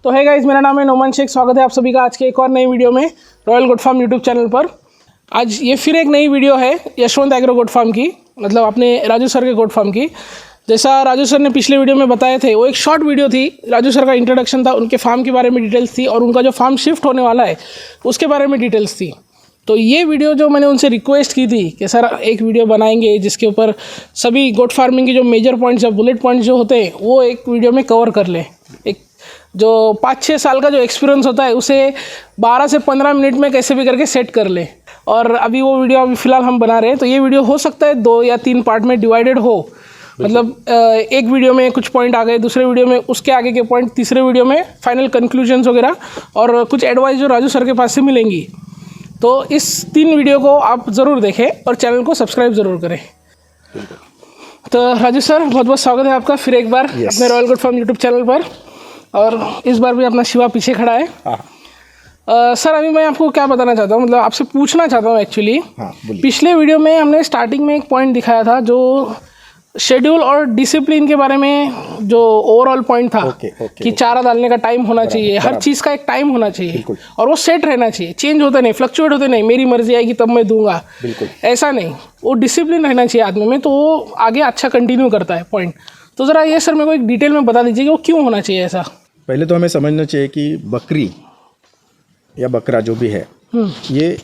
तो है गाइस, मेरा नाम है नोमान शेख। स्वागत है आप सभी का आज के एक और नई वीडियो में royal goat farm YouTube channel पर। आज ये फिर एक नई वीडियो है यशवंत एग्रो गोट फार्म की, मतलब अपने राजू सर के गोट फार्म की। जैसा राजू सर ने पिछले वीडियो में बताए थे, वो एक शॉर्ट वीडियो थी। राजू सर का इंट्रोडक्शन था, उनके फार्म के बारे में डिटेल्स थी और उनका जो फार्म शिफ्ट होने वाला है उसके बारे में डिटेल्स थी। तो ये वीडियो जो मैंने उनसे रिक्वेस्ट की थी कि सर एक वीडियो बनाएंगे जिसके ऊपर सभी गोट फार्मिंग के जो मेजर पॉइंट्स या बुलेट पॉइंट्स जो होते हैं वो एक वीडियो में कवर कर ले। एक जो 5-6 साल का जो एक्सपीरियंस होता है उसे 12 से 15 मिनट में कैसे भी करके सेट कर ले। और अभी वो वीडियो अभी फ़िलहाल हम बना रहे हैं, तो ये वीडियो हो सकता है 2 या 3 पार्ट में डिवाइडेड हो। मतलब एक वीडियो में कुछ पॉइंट आ गए, दूसरे वीडियो में उसके आगे के पॉइंट, तीसरे वीडियो में फाइनल कंक्लूजन्स वगैरह और कुछ एडवाइस जो राजू सर के पास से मिलेंगी। तो इस 3 वीडियो को आप ज़रूर देखें और चैनल को सब्सक्राइब ज़रूर करें। तो राजू सर, बहुत बहुत स्वागत है आपका फिर एक बार अपने royal goat farm YouTube channel पर। और इस बार भी अपना शिवा पीछे खड़ा है। सर, अभी मैं आपको क्या बताना चाहता हूँ, मतलब आपसे पूछना चाहता हूँ एक्चुअली। पिछले वीडियो में हमने स्टार्टिंग में एक पॉइंट दिखाया था जो शेड्यूल और डिसिप्लिन के बारे में, जो ओवरऑल पॉइंट था कि चारा डालने का टाइम होना चाहिए, हर चीज़ का एक टाइम होना चाहिए और वो सेट रहना चाहिए, चेंज होते नहीं, फ्लक्चुएट होते नहीं, मेरी मर्जी आएगी तब मैं दूंगा, ऐसा नहीं, वो डिसिप्लिन रहना चाहिए आदमी में, तो वो आगे अच्छा कंटिन्यू करता है पॉइंट। तो ज़रा ये सर मेरे को एक डिटेल में बता दीजिए कि वो क्यों होना चाहिए ऐसा। पहले तो हमें समझना चाहिए कि बकरी या बकरा जो भी है ये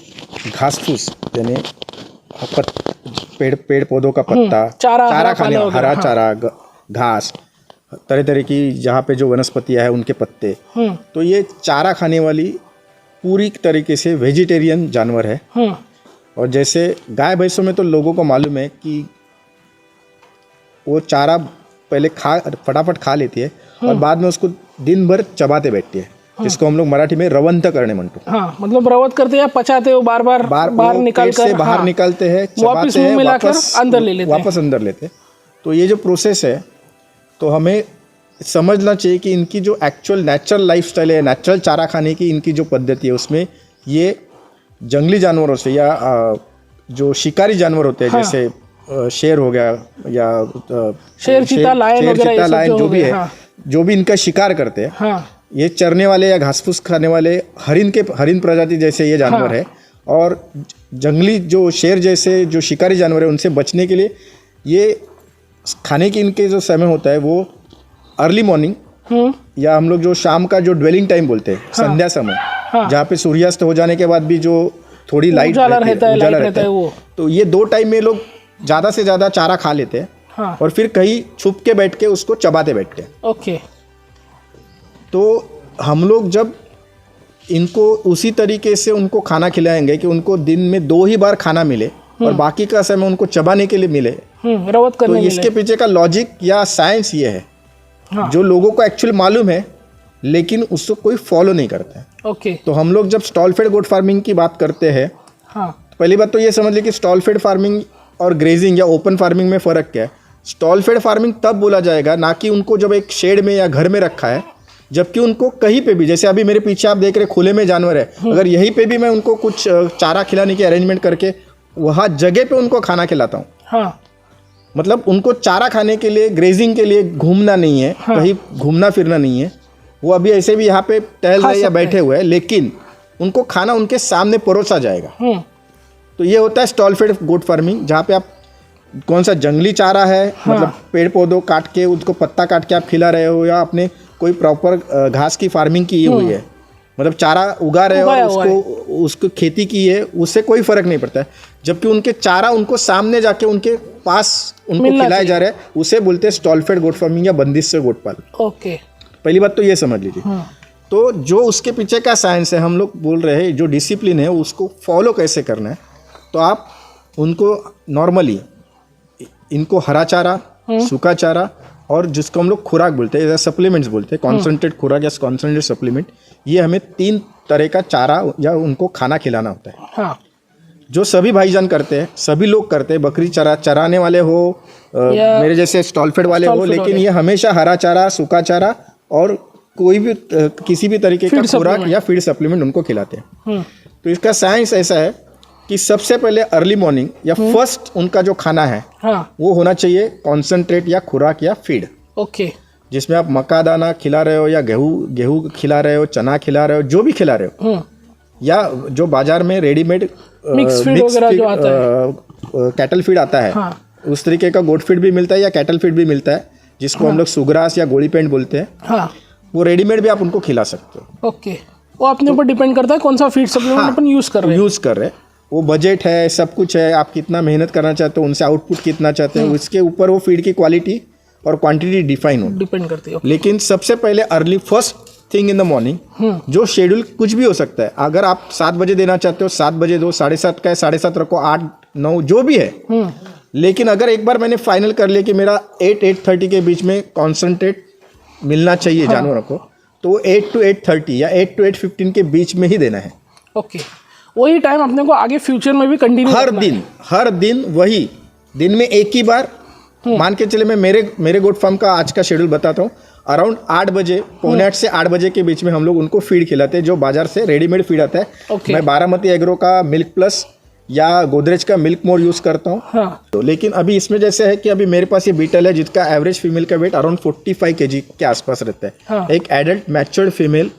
घास फूस यानी पेड़ पौधों का पत्ता, चारा खाने, हरा चारा, घास, तरह तरह की जहाँ पे जो वनस्पतियाँ हैं उनके पत्ते, तो ये चारा खाने वाली पूरी तरीके से वेजिटेरियन जानवर है। और जैसे गाय भैंसों में तो लोगों को मालूम है कि वो चारा पहले फटाफट खा लेती है और बाद में उसको दिन भर चबाते बैठती है, जिसको हम लोग मराठी में रवंत करने म्हणतो। हाँ, मतलब रवत करते हैं, पचाते हो, बार बार निकाल कर से बाहर निकालते हैं, चबाते हैं, वापस अंदर लेते हैं। तो ये जो प्रोसेस है, तो हमें समझना चाहिए कि इनकी जो एक्चुअल नेचुरल लाइफस्टाइल है, नेचुरल चारा खाने की इनकी जो पद्धति है, उसमें ये जंगली जानवरों से या जो शिकारी जानवर होते हैं, जैसे शेर हो गया या शेर, चीता, लायन जो भी है, जो भी इनका शिकार करते हैं, ये चरने वाले या घास फूस खाने वाले हरिन प्रजाति जैसे ये जानवर है। और जंगली जो शेर जैसे जो शिकारी जानवर है, उनसे बचने के लिए ये खाने की इनके जो समय होता है वो अर्ली मॉर्निंग या हम लोग जो शाम का जो ड्वेलिंग टाइम बोलते हैं, संध्या समय, जहाँ पे सूर्यास्त हो जाने के बाद भी जो थोड़ी लाइट उजाला रहता है वो, तो ये 2 टाइम में लोग ज़्यादा से ज़्यादा चारा खा लेते हैं और फिर कहीं छुप के बैठ के उसको चबाते बैठते हैं। ओके। तो हम लोग जब इनको उसी तरीके से उनको खाना खिलाएंगे कि उनको दिन में 2 ही बार खाना मिले और बाकी का समय उनको चबाने के लिए मिले, रवत करने तो इसके पीछे का लॉजिक या साइंस ये है जो लोगों को एक्चुअली मालूम है लेकिन उसको कोई फॉलो नहीं करता है। ओके। तो हम लोग जब स्टॉल फेड गोट फार्मिंग की बात करते हैं, तो पहली बात तो ये समझ ले कि स्टॉल फेड फार्मिंग और ग्रेजिंग या ओपन फार्मिंग में फ़र्क क्या है। स्टॉल फेड फार्मिंग तब बोला जाएगा ना कि उनको जब एक शेड में या घर में रखा है, जबकि उनको कहीं पे भी, जैसे अभी मेरे पीछे आप देख रहे खुले में जानवर है, अगर यहीं पे भी मैं उनको कुछ चारा खिलाने की अरेंजमेंट करके वहाँ जगह पे उनको खाना खिलाता हूँ, मतलब उनको चारा खाने के लिए, ग्रेजिंग के लिए घूमना नहीं है, कहीं घूमना फिरना नहीं है, वो अभी ऐसे भी यहाँ पे टहल रहे या बैठे हुए हैं, लेकिन उनको खाना उनके सामने परोसा जाएगा। तो ये होता है स्टॉल फेड गोट फार्मिंग, जहाँ पे आप कौन सा जंगली चारा है, मतलब पेड़ पौधों काट के उसको पत्ता काट के आप खिला रहे हो, या आपने कोई प्रॉपर घास की फार्मिंग की हुई है, मतलब चारा उगा रहे हो और उसको खेती की है, उससे कोई फर्क नहीं पड़ता है। जबकि उनके चारा उनको सामने जाके उनके पास उनको खिलाए जा रहे हैं, उसे बोलते हैं स्टॉल फेड गोट फार्मिंग या बंदिश से गोट पाल। ओके, पहली बात तो ये समझ लीजिए। तो जो उसके पीछे का साइंस है, हम लोग बोल रहे हैं जो डिसिप्लिन है उसको फॉलो कैसे करना है। तो आप उनको नॉर्मली इनको हरा चारा, सूखा चारा और जिसको हम लोग खुराक बोलते हैं या सप्लीमेंट्स बोलते हैं, कॉन्सेंट्रेट खुराक या कॉन्सेंट्रेट सप्लीमेंट, ये हमें 3 तरह का चारा या उनको खाना खिलाना होता है। जो सभी भाईजान करते हैं, सभी लोग करते हैं, बकरी चराने वाले हो, मेरे जैसे स्टॉल फेड वाले हो, लेकिन ये हमेशा हरा चारा, सूखा चारा और कोई भी किसी भी तरीके का खुराक या फीड सप्लीमेंट उनको खिलाते हैं। तो इसका साइंस ऐसा है कि सबसे पहले अर्ली मॉर्निंग या फर्स्ट उनका जो खाना है वो होना चाहिए कॉन्सेंट्रेट या खुराक या फीड। ओके। जिसमें आप मक्का दाना खिला रहे हो या गेहूँ खिला रहे हो, चना खिला रहे हो, जो भी खिला रहे हो, या जो बाजार में रेडीमेड मिक्स फीड वगैरह जो आता है, कैटल फीड आता है, हाँ, उस तरीके का गोट फीड भी मिलता है या कैटल फीड भी मिलता है, जिसको हम लोग सुग्रास या गोली पेंट बोलते हैं, हाँ, वो रेडीमेड भी आप उनको खिला सकते हो। ओके, वो अपने ऊपर डिपेंड करता है कौन सा फीड सप्लीमेंट अपन यूज़ कर रहे हैं। वो बजट है, सब कुछ है, आप कितना मेहनत करना चाहते हो, उनसे आउटपुट कितना चाहते हो, उसके ऊपर वो फीड की क्वालिटी और क्वांटिटी डिफाइन हो, डिपेंड करती है। लेकिन सबसे पहले early first thing in the morning, जो शेड्यूल कुछ भी हो सकता है, अगर आप 7 बजे देना चाहते हो 7 बजे दो, 7:30 का है 7:30 रखो, 8, 9 जो भी है, लेकिन अगर एक बार मैंने फाइनल कर लिया कि मेरा 8-8:30 के बीच में कॉन्सेंट्रेट मिलना चाहिए जानवरों को, तो 8 to 8:30 या 8 to 8:15 के बीच में ही देना है। ओके, वही टाइम अपने को आगे फ्यूचर में भी कंटिन्यू हर दिन वही, दिन में एक ही बार। मान के चले मैं मेरे गोट फार्म का आज का शेड्यूल बताता हूँ। अराउंड 8 बजे, 7:45 से 8 बजे के बीच में हम लोग उनको फीड खिलाते हैं, जो बाजार से रेडीमेड फीड आता है। मैं बारामती एग्रो का मिल्क प्लस या गोदरेज का मिल्क मोर यूज़ करता हूँ। तो लेकिन अभी इसमें जैसे है कि अभी मेरे पास ये बीटल है जिसका एवरेज फीमेल का वेट अराउंड 45 kg के आसपास रहता है। एक एडल्ट मैच्योर्ड फीमेल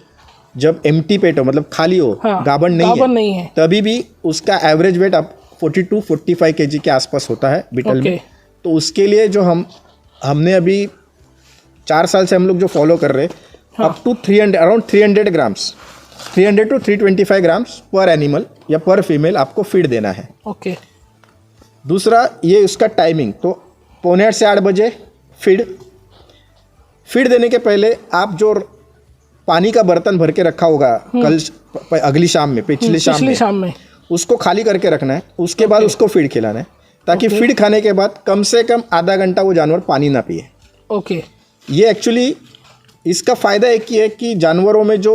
जब एम्प्टी पेट हो, मतलब खाली हो, गाभण नहीं है, तभी भी उसका एवरेज वेट अब 42-45 kg के आसपास होता है बीटल में। तो उसके लिए जो हमने अभी 4 साल से हम लोग जो फॉलो कर रहे हैं, up to 300 around 300 grams, 300 to 325 grams पर एनिमल या पर फीमेल आपको फीड देना है। ओके, दूसरा ये उसका टाइमिंग, तो 7:45 से 8 बजे फीड देने के पहले आप जो पानी का बर्तन भर के रखा होगा कल अगली शाम में, पिछली शाम में उसको खाली करके रखना है। उसके बाद उसको फीड खिलाना है, ताकि फीड खाने के बाद कम से कम आधा घंटा वो जानवर पानी ना पिए। ओके, ये एक्चुअली इसका फ़ायदा एक ही है कि जानवरों में जो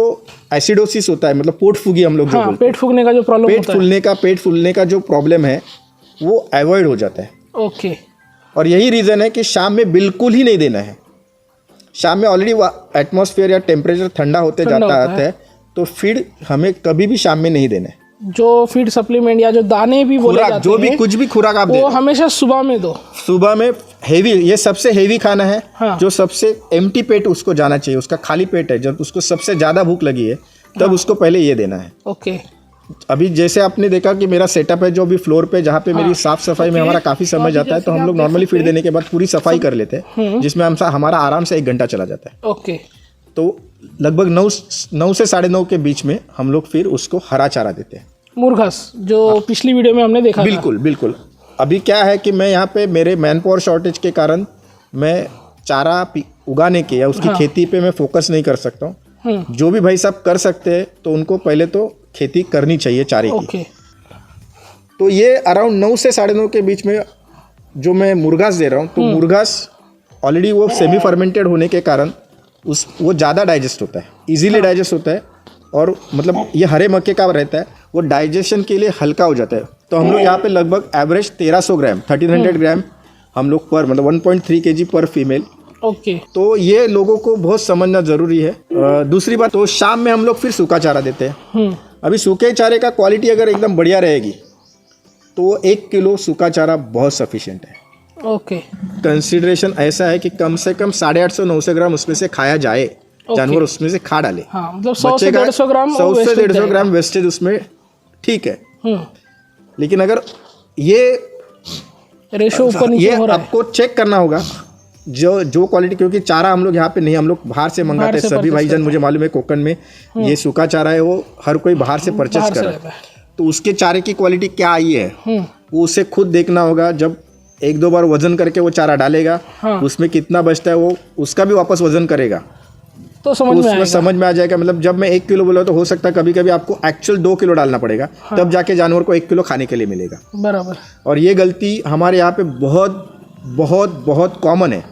एसिडोसिस होता है, मतलब पेट फूगी हम लोग जो बोलते हैं, पेट फूलने का जो प्रॉब्लम होता है, पेट फूलने का जो प्रॉब्लम है वो अवॉइड हो जाता है। ओके, और यही रीज़न है कि शाम में बिल्कुल ही नहीं देना है। शाम में ऑलरेडी एटमॉस्फेयर या टेम्परेचर ठंडा होते जाता है, तो फीड हमें कभी भी शाम में नहीं देना है। जो फीड सप्लीमेंट या जो दाने भी बोले जाते हैं, जो भी कुछ भी खुराक आप दे, वो हमेशा सुबह में दो। सुबह में हेवी, ये सबसे हेवी खाना है। जो सबसे एम्प्टी पेट उसको जाना चाहिए, उसका खाली पेट है, जब उसको सबसे ज़्यादा भूख लगी है तब उसको पहले ये देना है। ओके, अभी जैसे आपने देखा कि मेरा सेटअप है जो अभी फ्लोर पे, जहाँ पे मेरी साफ सफाई में हमारा काफ़ी समय जाता है, तो हम लोग नॉर्मली फीड देने के बाद पूरी सफाई कर लेते हैं, जिसमें हमारा आराम से 1 घंटा चला जाता है। ओके, तो लगभग 9 से 9:30 के बीच में हम लोग फिर उसको हरा चारा देते हैं, मुर्घास, जो पिछली वीडियो में हमने देखा। बिल्कुल। अभी क्या है कि मैं यहाँ पे मेरे मैन पावर शॉर्टेज के कारण मैं चारा उगाने के या उसकी खेती पे मैं फोकस नहीं कर सकता हूँ। जो भी भाई साहब कर सकते हैं तो उनको पहले तो खेती करनी चाहिए चारे की। तो ये अराउंड 9 से 9:30 के बीच में जो मैं मुर्घास दे रहा हूँ, तो मुर्घास ऑलरेडी वो सेमी फर्मेंटेड होने के कारण वो ज़्यादा डाइजेस्ट होता है, इजीली डाइजेस्ट होता है, और मतलब ये हरे मक्के का रहता है, वो डाइजेशन के लिए हल्का हो जाता है। तो हम लोग यहाँ पे लगभग एवरेज 1300 ग्राम 1300 ग्राम हम लोग पर, मतलब 1.3 kg पर फीमेल। ओके, तो ये लोगों को बहुत समझना ज़रूरी है। दूसरी बात, तो शाम में हम लोग फिर सूखा चारा देते हैं। अभी सूखे चारे का क्वालिटी अगर एकदम बढ़िया रहेगी तो 1 किलो सूखा चारा बहुत सफिशिएंट है। ओके, कंसिडरेशन ऐसा है कि कम से कम 850-900 ग्राम उसमें से खाया जाए, जानवर उसमें से खा डाले। मतलब 100 से 150 ग्राम, 100 से 150 ग्राम वेस्टेज उसमें ठीक है। लेकिन अगर ये रेशो ऊपर नीचे हो रहा है, आपको चेक करना होगा जो क्वालिटी, क्योंकि चारा हम लोग यहाँ पे नहीं, हम लोग बाहर से मंगाते हैं। सभी भाईजान, मुझे मालूम है कोकन में ये सूखा चारा है, वो हर कोई बाहर से परचेस कर रहा है। तो उसके चारे की क्वालिटी क्या आई है वो उसे खुद देखना होगा। जब 1-2 बार वजन करके वो चारा डालेगा, उसमें कितना बचता है वो उसका भी वापस वजन करेगा, तो समझ में आ जाएगा। मतलब जब मैं 1 किलो बोला तो हो सकता है कभी कभी आपको एक्चुअल 2 किलो डालना पड़ेगा, तब जाके जानवर को 1 किलो खाने के लिए मिलेगा। बराबर। और ये गलती हमारे यहाँ पे बहुत बहुत बहुत कॉमन है।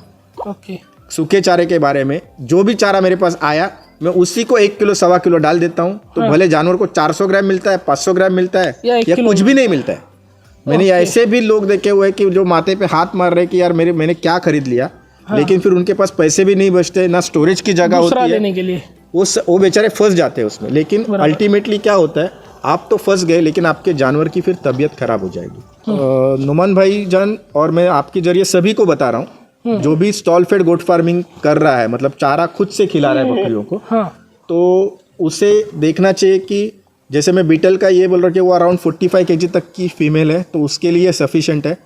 ओके, सूखे चारे के बारे में, जो भी चारा मेरे पास आया मैं उसी को 1 किलो 1.25 किलो डाल देता हूँ। तो भले जानवर को 400 ग्राम मिलता है, 500 ग्राम मिलता है या कुछ भी नहीं मिलता है। मैंने ऐसे भी लोग देखे हुए कि जो माथे पे हाथ मार रहे कि यार मैंने क्या खरीद लिया, लेकिन फिर उनके पास पैसे भी नहीं बचते, ना स्टोरेज की जगह होती है देने के लिए, वो बेचारे फंस जाते हैं उसमें। लेकिन अल्टीमेटली क्या होता है, आप तो फंस गए लेकिन आपके जानवर की फिर तबीयत खराब हो जाएगी। नुमान भाई जान और मैं आपके जरिए सभी को बता रहा हूँ जो भी स्टॉल फेड गोट फार्मिंग कर रहा है, मतलब चारा खुद से खिला रहा है बकरियों को, तो उसे देखना चाहिए कि जैसे मैं बीटल का ये बोल रहा हूँ कि वो अराउंड 45 kg तक की फीमेल है, तो उसके लिए सफिशिएंट है।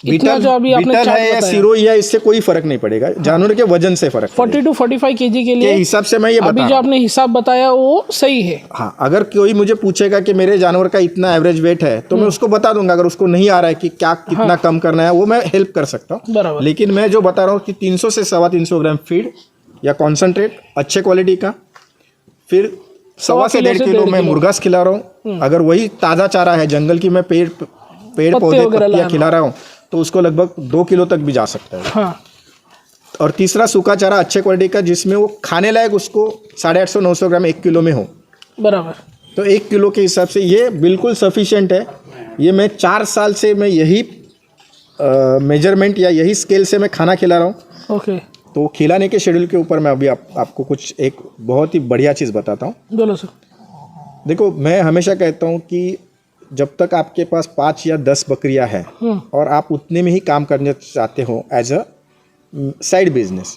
बीटल है या सिरोही है, इससे कोई फर्क नहीं पड़ेगा, जानवर के वजन से फर्क 40 to 45 kg के लिए हिसाब से मैं ये बता अभी जो आपने हिसाब बताया वो सही है। हाँ, अगर कोई मुझे पूछेगा कि मेरे जानवर का इतना एवरेज वेट है तो मैं उसको बता दूंगा। अगर उसको नहीं आ रहा है कि क्या कितना कम करना है, वो मैं हेल्प कर सकता हूँ। लेकिन मैं जो बता रहा हूँ कि 300 से 350 ग्राम फीड या कॉन्सेंट्रेट अच्छे क्वालिटी का, फिर 1.25 से 1.5 किलो मैं मुर्गास खिला रहा हूँ। अगर वही ताज़ा चारा है जंगल की, मैं पेड़ पौधे पत्तियाँ खिला रहा हूँ, तो उसको लगभग 2 किलो तक भी जा सकता है। हाँ। और तीसरा सूखा चारा अच्छे क्वालिटी का, जिसमें वो खाने लायक उसको 850-900 ग्राम 1 किलो में हो, बराबर। तो 1 किलो के हिसाब से ये बिल्कुल सफिशिएंट है। ये मैं 4 साल से मैं यही मेजरमेंट या यही स्केल से मैं खाना खिला रहा हूँ। ओके। तो खिलाने के शेड्यूल के ऊपर मैं अभी आपको कुछ एक बहुत ही बढ़िया चीज़ बताता हूँ। बोलो सर। देखो, मैं हमेशा कहता हूँ कि जब तक आपके पास 5 या 10 बकरियां हैं और आप उतने में ही काम करना चाहते हो एज अ साइड बिजनेस,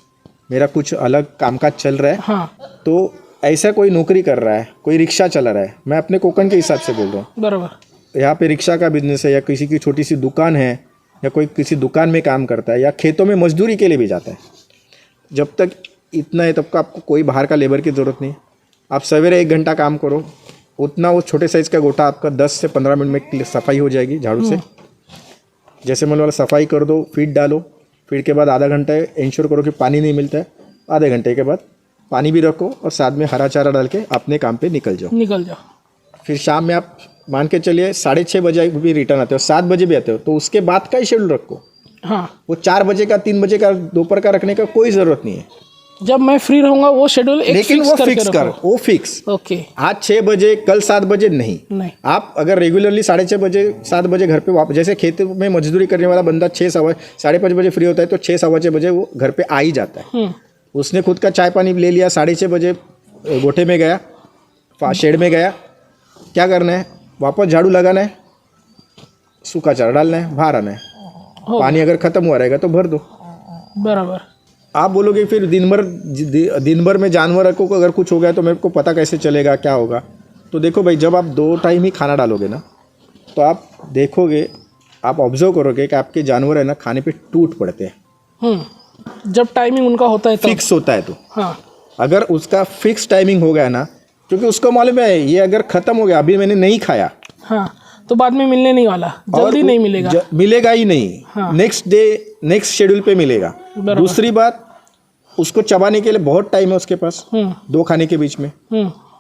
मेरा कुछ अलग कामकाज चल रहा है, तो ऐसा कोई नौकरी कर रहा है, कोई रिक्शा चला रहा है, मैं अपने कोकण के हिसाब से बोल रहा हूँ, बराबर। यहाँ पे रिक्शा का बिजनेस है या किसी की छोटी सी दुकान है या कोई किसी दुकान में काम करता है या खेतों में मजदूरी के लिए भी जाता है, जब तक इतना है तब तक आपको कोई बाहर का लेबर की ज़रूरत नहीं। आप सवेरे 1 घंटा काम करो, उतना वो छोटे साइज़ का गोटा आपका 10 से 15 मिनट में सफाई हो जाएगी झाड़ू से। जैसे मान लो सफाई कर दो, फीड डालो, फीड के बाद आधा घंटा इंश्योर करो कि पानी नहीं मिलता है, आधे घंटे के बाद पानी भी रखो और साथ में हरा चारा डाल के अपने काम पे निकल जाओ। फिर शाम में आप मान के चलिए 6:30 बजे भी रिटर्न आते हो, 7 बजे भी आते हो, तो उसके बाद का ही शेड्यूल रखो। हाँ, वो 4 बजे का 3 बजे का दोपहर का रखने का कोई ज़रूरत नहीं है। जब मैं फ्री रहूंगा वो शेड्यूल लेकिन वो फिक्स करो, वो फिक्स। ओके। आज 6 बजे, कल 7 बजे नहीं। आप अगर रेगुलरली 6:30 बजे 7 बजे घर पे वापस, जैसे खेत में मजदूरी करने वाला बंदा 6-5 बजे फ्री होता है, तो 6-6 बजे वो घर पे आ ही जाता है। उसने खुद का चाय पानी ले लिया, 6:30 बजे गोठे में गया, शेड में गया, क्या करना है, वापस झाड़ू लगाना है, सूखा चारा डालना है, बाहर आना है, पानी अगर ख़त्म हुआ रहेगा तो भर दो, बराबर। आप बोलोगे फिर दिन भर में जानवर को अगर कुछ हो गया तो मेरे को पता कैसे चलेगा, क्या होगा? तो देखो भाई, जब आप 2 टाइम ही खाना डालोगे ना, तो आप देखोगे, आप ऑब्जर्व करोगे कि आपके जानवर है ना खाने पे टूट पड़ते हैं। जब टाइमिंग उनका होता है, फिक्स होता है, तो हाँ, अगर उसका फिक्स टाइमिंग हो गया ना, क्योंकि उसको मालूम है ये अगर ख़त्म हो गया, अभी मैंने नहीं खाया, हाँ, तो बाद में मिलने नहीं वाला, जल्दी नहीं मिलेगा, मिलेगा ही नहीं। हाँ। नेक्स्ट डे नेक्स्ट शेड्यूल पे मिलेगा। दूसरी बात, उसको चबाने के लिए बहुत टाइम है उसके पास, 2 खाने के बीच में।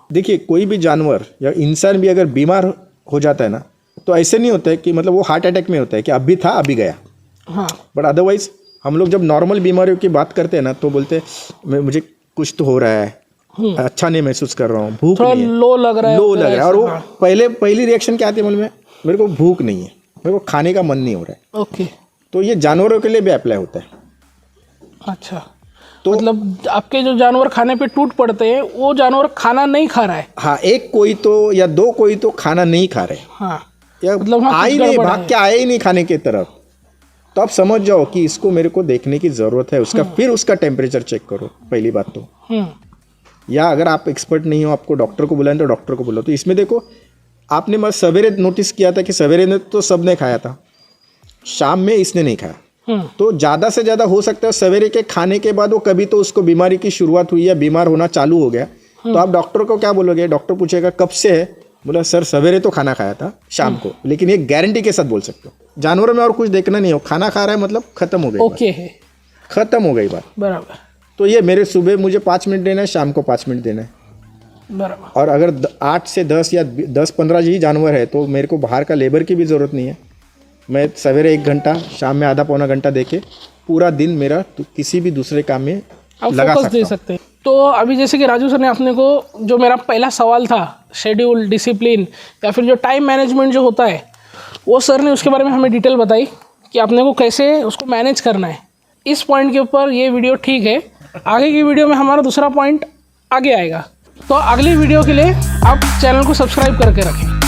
देखिए, कोई भी जानवर या इंसान भी अगर बीमार हो जाता है ना, तो ऐसे नहीं होता है कि मतलब वो हार्ट अटैक में होता है कि अभी था अभी गया। हाँ। बट अदरवाइज हम लोग जब नॉर्मल बीमारियों की बात करते हैं ना, तो बोलते हैं मुझे कुछ तो हो रहा है, अच्छा नहीं महसूस कर रहा हूँ, भूख नहीं है, लो लग रहा है, और वो पहली रिएक्शन क्या आती है मालूम है? मेरे को भूख नहीं है, मेरे को खाने का मन नहीं हो रहा है। ओके। तो ये जानवरों के लिए भी अप्लाई होता है। अच्छा, तो मतलब आपके जो जानवर खाने पे टूट पड़ते हैं, वो जानवर खाना नहीं खा रहा है। हाँ, एक कोई तो या 2 कोई तो खाना नहीं खा रहे। हाँ, या मतलब आई नहीं, भाग के आए ही नहीं खाने की तरफ, तो आप समझ जाओ कि इसको मेरे को देखने की ज़रूरत है उसका। फिर उसका टेम्परेचर चेक करो, पहली बात तो। या अगर आप एक्सपर्ट नहीं हो, आपको डॉक्टर को बुलाएं तो डॉक्टर को बुलाओ। तो इसमें देखो, आपने मैं सवेरे नोटिस किया था कि सवेरे ने तो सब ने खाया था, शाम में इसने नहीं खाया। तो ज़्यादा से ज़्यादा हो सकता है सवेरे के खाने के बाद वो कभी तो उसको बीमारी की शुरुआत हुई या बीमार होना चालू हो गया, तो आप डॉक्टर को क्या बोलोगे? डॉक्टर पूछेगा कब से है, बोला सर सवेरे तो खाना खाया था शाम को। लेकिन ये गारंटी के साथ बोल सकते हो, जानवरों में और कुछ देखना नहीं हो, खाना खा रहा है मतलब खत्म हो गई। ओके है, खत्म हो गई बात, बराबर। तो ये मेरे सुबह मुझे 5 मिनट देना है, शाम को 5 मिनट देना है, बराबर। और अगर 8 से 10 या 10-15 ही जानवर है, तो मेरे को बाहर का लेबर की भी ज़रूरत नहीं है। मैं सवेरे 1 घंटा, शाम में आधा पौना घंटा देके पूरा दिन मेरा किसी भी दूसरे काम में लगा सकते हैं। तो अभी जैसे कि राजू सर ने अपने को, जो मेरा पहला सवाल था, शेड्यूल, डिसिप्लिन या फिर जो टाइम मैनेजमेंट जो होता है, वो सर ने उसके बारे में हमें डिटेल बताई कि अपने को कैसे उसको मैनेज करना है। इस पॉइंट के ऊपर ये वीडियो ठीक है। आगे की वीडियो में हमारा दूसरा पॉइंट आगे आएगा, तो अगली वीडियो के लिए आप चैनल को सब्सक्राइब करके रखें।